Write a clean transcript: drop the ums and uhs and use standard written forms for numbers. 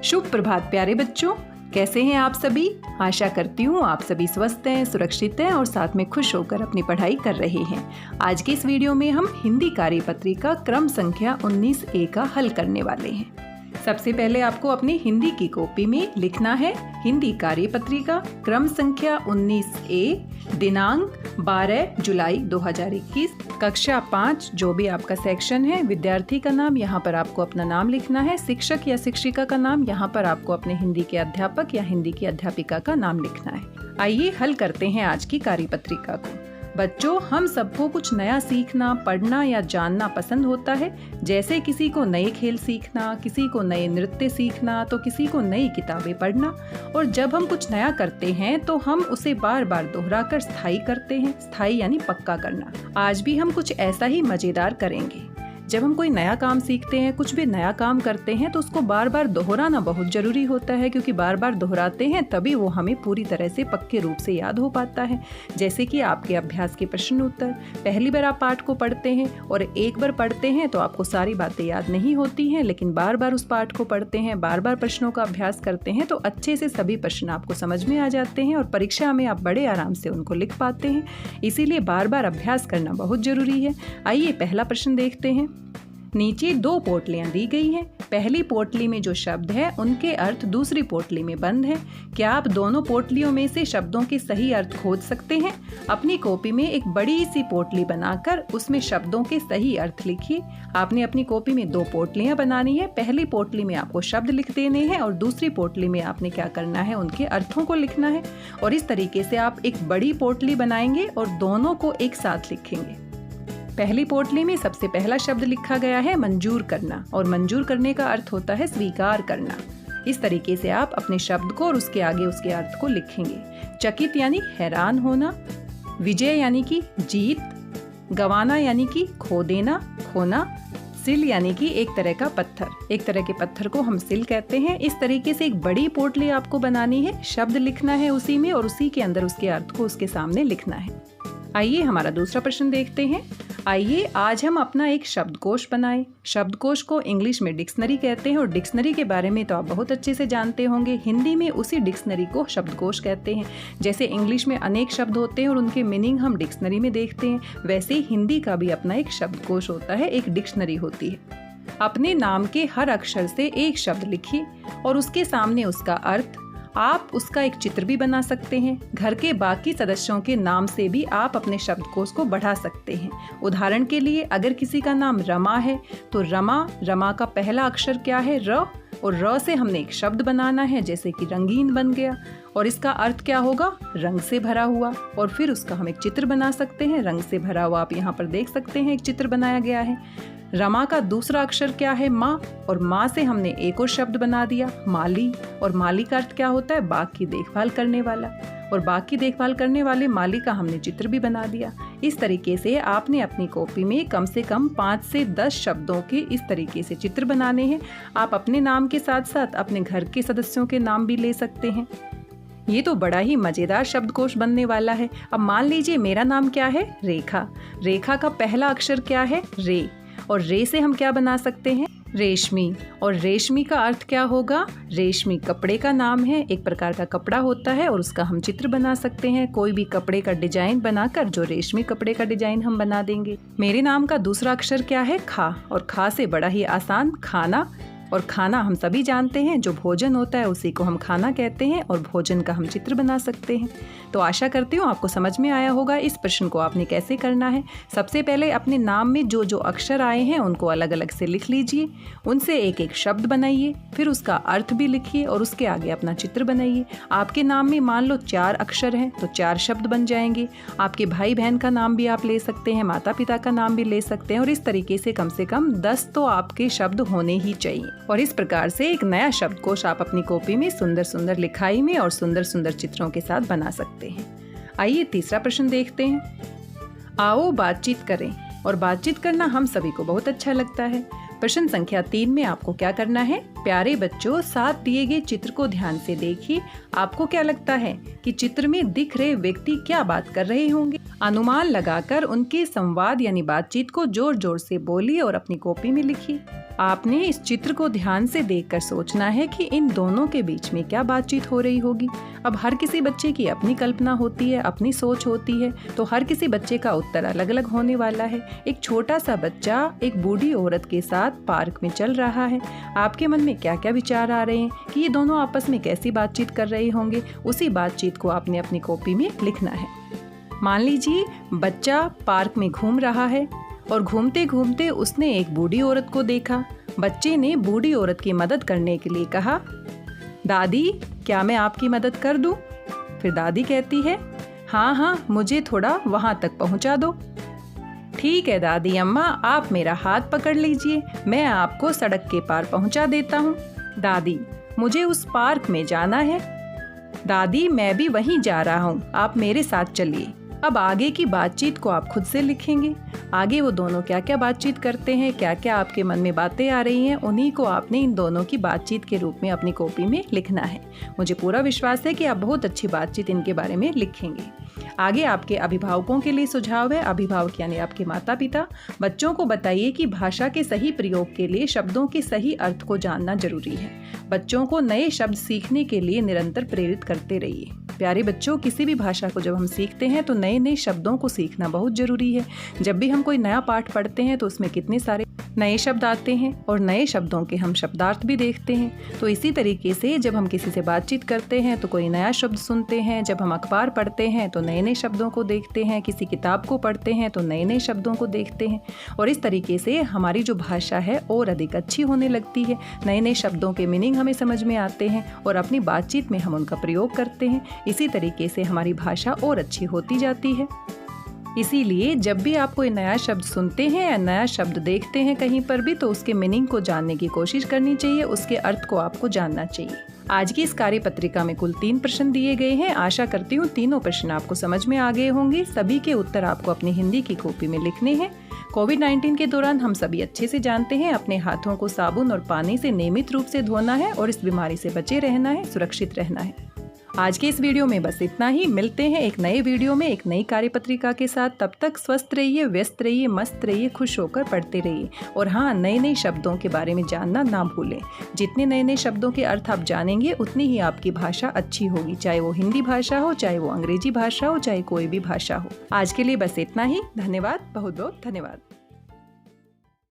शुभ प्रभात प्यारे बच्चों, कैसे हैं आप सभी। आशा करती हूँ आप सभी स्वस्थ हैं, सुरक्षित हैं और साथ में खुश होकर अपनी पढ़ाई कर रहे हैं। आज के इस वीडियो में हम हिंदी कार्यपत्रिका क्रम संख्या 19A का हल करने वाले हैं। सबसे पहले आपको अपनी हिंदी की कॉपी में लिखना है हिंदी कार्यपत्रिका क्रम संख्या 19A, दिनांक 12 जुलाई 2021, कक्षा 5, जो भी आपका सेक्शन है। विद्यार्थी का नाम, यहाँ पर आपको अपना नाम लिखना है। शिक्षक या शिक्षिका का नाम, यहाँ पर आपको अपने हिंदी के अध्यापक या हिंदी की अध्यापिका का नाम लिखना है। आइए हल करते हैं आज की कार्यपत्रिका को। बच्चों, हम सबको कुछ नया सीखना, पढ़ना या जानना पसंद होता है। जैसे किसी को नए खेल सीखना, किसी को नए नृत्य सीखना, तो किसी को नई किताबें पढ़ना। और जब हम कुछ नया करते हैं तो हम उसे बार बार दोहराकर स्थायी करते हैं। स्थायी यानी पक्का करना। आज भी हम कुछ ऐसा ही मजेदार करेंगे। जब हम कोई नया काम सीखते हैं, कुछ भी नया काम करते हैं, तो उसको बार बार दोहराना बहुत जरूरी होता है, क्योंकि बार बार दोहराते हैं तभी वो हमें पूरी तरह से पक्के रूप से याद हो पाता है। जैसे कि आपके अभ्यास के प्रश्न उत्तर, पहली बार आप पाठ को पढ़ते हैं और एक बार पढ़ते हैं तो आपको सारी बातें याद नहीं होती हैं, लेकिन बार बार उस पाठ को पढ़ते हैं, बार बार प्रश्नों का अभ्यास करते हैं तो अच्छे से सभी प्रश्न आपको समझ में आ जाते हैं और परीक्षा में आप बड़े आराम से उनको लिख पाते हैं। इसीलिए बार बार अभ्यास करना बहुत जरूरी है। आइए पहला प्रश्न देखते हैं। नीचे 2 पोटलियां दी गई हैं। पहली पोटली में जो शब्द है उनके अर्थ दूसरी पोटली में बंद है। क्या आप दोनों पोटलियों में से शब्दों के सही अर्थ खोज सकते हैं? अपनी कॉपी में एक बड़ी सी पोटली बनाकर उसमें शब्दों के सही अर्थ लिखिए। आपने अपनी कॉपी में 2 पोटलियां बनानी है। पहली पोटली में आपको शब्द लिख देने हैं और दूसरी पोटली में आपने क्या करना है, उनके अर्थों को लिखना है। और इस तरीके से आप एक बड़ी पोटली बनाएंगे और दोनों को एक साथ लिखेंगे। पहली पोटली में सबसे पहला शब्द लिखा गया है मंजूर करना, और मंजूर करने का अर्थ होता है स्वीकार करना। इस तरीके से आप अपने शब्द को और उसके आगे उसके अर्थ को लिखेंगे। चकित यानी हैरान होना, विजय यानी कि जीत, गंवाना यानी कि खो देना, खोना, सिल यानी कि एक तरह का पत्थर। एक तरह के पत्थर को हम सिल कहते हैं। इस तरीके से एक बड़ी पोटली आपको बनानी है, शब्द लिखना है उसी में और उसी के अंदर उसके अर्थ को उसके सामने लिखना है। आइए हमारा दूसरा प्रश्न देखते हैं। आइए आज हम अपना एक शब्दकोश बनाएं। शब्दकोश को इंग्लिश में डिक्शनरी कहते हैं और डिक्शनरी के बारे में तो आप बहुत अच्छे से जानते होंगे। हिंदी में उसी डिक्शनरी को शब्दकोश कहते हैं। जैसे इंग्लिश में अनेक शब्द होते हैं और उनके मीनिंग हम डिक्शनरी में देखते हैं, वैसे ही हिंदी का भी अपना एक शब्दकोश होता है, एक डिक्शनरी होती है। अपने नाम के हर अक्षर से एक शब्द लिखिए और उसके सामने उसका अर्थ। आप उसका एक चित्र भी बना सकते हैं। घर के बाकी सदस्यों के नाम से भी आप अपने शब्दकोश को बढ़ा सकते हैं। उदाहरण के लिए अगर किसी का नाम रमा है तो रमा का पहला अक्षर क्या है, र, और र से हमने एक शब्द बनाना है, जैसे कि रंगीन बन गया, और इसका अर्थ क्या होगा, रंग से भरा हुआ। और फिर उसका हम एक चित्र बना सकते हैं, रंग से भरा हुआ। आप यहाँ पर देख सकते हैं एक चित्र बनाया गया है। रमा का दूसरा अक्षर क्या है, माँ, और माँ से हमने एक और शब्द बना दिया, माली। और माली का अर्थ क्या होता है, बाग की देखभाल करने वाला, और बाग की देखभाल करने वाले माली का हमने चित्र भी बना दिया। इस तरीके से आपने अपनी कॉपी में कम से कम 5 से 10 शब्दों के इस तरीके से चित्र बनाने हैं। आप अपने नाम के साथ साथ अपने घर के सदस्यों के नाम भी ले सकते हैं। ये तो बड़ा ही मजेदार शब्दकोश बनने वाला है। अब मान लीजिए मेरा नाम क्या है, रेखा। रेखा का पहला अक्षर क्या है, रे, और रे से हम क्या बना सकते हैं, रेशमी। और रेशमी का अर्थ क्या होगा, रेशमी कपड़े का नाम है, एक प्रकार का कपड़ा होता है और उसका हम चित्र बना सकते हैं। कोई भी कपड़े का डिजाइन बनाकर जो रेशमी कपड़े का डिजाइन हम बना देंगे। मेरे नाम का दूसरा अक्षर क्या है, खा, और खा से बड़ा ही आसान, खाना। और खाना हम सभी जानते हैं, जो भोजन होता है उसी को हम खाना कहते हैं, और भोजन का हम चित्र बना सकते हैं। तो आशा करती हूँ आपको समझ में आया होगा इस प्रश्न को आपने कैसे करना है। सबसे पहले अपने नाम में जो जो अक्षर आए हैं उनको अलग अलग से लिख लीजिए, उनसे एक एक शब्द बनाइए, फिर उसका अर्थ भी लिखिए और उसके आगे अपना चित्र बनाइए। आपके नाम में मान लो 4 अक्षर हैं तो 4 शब्द बन जाएंगे। आपके भाई बहन का नाम भी आप ले सकते हैं, माता पिता का नाम भी ले सकते हैं, और इस तरीके से कम 10 तो आपके शब्द होने ही चाहिए। और इस प्रकार से एक नया शब्दकोश आप अपनी कॉपी में सुंदर सुंदर लिखाई में और सुंदर सुंदर चित्रों के साथ बना सकते हैं। आइए तीसरा प्रश्न देखते हैं। आओ बातचीत करें। और बातचीत करना हम सभी को बहुत अच्छा लगता है। प्रश्न संख्या 3 में आपको क्या करना है, प्यारे बच्चों, साथ दिए गए चित्र को ध्यान से देखिए। आपको क्या लगता है कि चित्र में दिख रहे व्यक्ति क्या बात कर रहे होंगे? अनुमान लगाकर उनके संवाद यानी बातचीत को जोर जोर से बोलिए और अपनी कॉपी में लिखिए। आपने इस चित्र को ध्यान से देखकर सोचना है कि इन दोनों के बीच में क्या बातचीत हो रही होगी। अब हर किसी बच्चे की अपनी कल्पना होती है, अपनी सोच होती है, तो हर किसी बच्चे का उत्तर अलग अलग होने वाला है। एक छोटा सा बच्चा एक बूढ़ी औरत के साथ पार्क में चल रहा है। आपके मन में क्या क्या विचार आ रहे हैं कि ये दोनों आपस में कैसी बातचीत कर रहे होंगे, उसी बातचीत को आपने अपनी कॉपी में लिखना है। मान लीजिए बच्चा पार्क में घूम रहा है और घूमते घूमते उसने एक बूढ़ी औरत को देखा। बच्चे ने बूढ़ी औरत की मदद करने के लिए कहा, दादी क्या मैं आपकी मदद कर दूं? फिर दादी कहती है, हाँ हाँ मुझे थोड़ा वहाँ तक पहुँचा दो। ठीक है दादी अम्मा, आप मेरा हाथ पकड़ लीजिए, मैं आपको सड़क के पार पहुँचा देता हूँ। दादी मुझे उस पार्क में जाना है। दादी मैं भी वहीं जा रहा हूँ, आप मेरे साथ चलिए। अब आगे की बातचीत को आप खुद से लिखेंगे। आगे वो दोनों क्या क्या बातचीत करते हैं, क्या क्या आपके मन में बातें आ रही हैं, उन्हीं को आपने इन दोनों की बातचीत के रूप में अपनी कॉपी में लिखना है। मुझे पूरा विश्वास है कि आप बहुत अच्छी बातचीत इनके बारे में लिखेंगे। आगे आपके अभिभावकों के लिए सुझाव है। अभिभावक यानी आपके माता पिता, बच्चों को बताइए कि भाषा के सही प्रयोग के लिए शब्दों के सही अर्थ को जानना जरूरी है। बच्चों को नए शब्द सीखने के लिए निरंतर प्रेरित करते रहिए। प्यारे बच्चों, किसी भी भाषा को जब हम सीखते हैं तो नए नए शब्दों को सीखना बहुत ज़रूरी है। जब भी हम कोई नया पाठ पढ़ते हैं तो उसमें कितने सारे नए शब्द आते हैं और नए शब्दों के हम शब्दार्थ भी देखते हैं। तो इसी तरीके से जब हम किसी से बातचीत करते हैं तो कोई नया शब्द सुनते हैं, जब हम अखबार पढ़ते हैं तो नए नए शब्दों को देखते हैं, किसी किताब को पढ़ते हैं तो नए नए शब्दों को देखते हैं। और इस तरीके से हमारी जो भाषा है और अधिक अच्छी होने लगती है। नए नए शब्दों के मीनिंग हमें समझ में आते हैं और अपनी बातचीत में हम उनका प्रयोग करते हैं। इसी तरीके से हमारी भाषा और अच्छी होती जाती है। इसीलिए जब भी आप कोई नया शब्द सुनते हैं या नया शब्द देखते हैं कहीं पर भी, तो उसके मीनिंग को जानने की कोशिश करनी चाहिए, उसके अर्थ को आपको जानना चाहिए। आज की इस कार्य पत्रिका में कुल 3 प्रश्न दिए गए हैं। आशा करती हूँ तीनों प्रश्न आपको समझ में आ गए होंगे। सभी के उत्तर आपको अपनी हिंदी की कॉपी में लिखने हैं। कोविड-19 के दौरान हम सभी अच्छे से जानते हैं, अपने हाथों को साबुन और पानी से नियमित रूप से धोना है और इस बीमारी से बचे रहना है, सुरक्षित रहना है। आज के इस वीडियो में बस इतना ही। मिलते हैं एक नए वीडियो में एक नई कार्यपत्रिका के साथ। तब तक स्वस्थ रहिए, व्यस्त रहिए, मस्त रहिए, खुश होकर पढ़ते रहिए। और हाँ, नए नए शब्दों के बारे में जानना ना भूलें। जितने नए नए शब्दों के अर्थ आप जानेंगे उतनी ही आपकी भाषा अच्छी होगी, चाहे वो हिंदी भाषा हो, चाहे वो अंग्रेजी भाषा हो, चाहे कोई भी भाषा हो। आज के लिए बस इतना ही। धन्यवाद, बहुत बहुत धन्यवाद।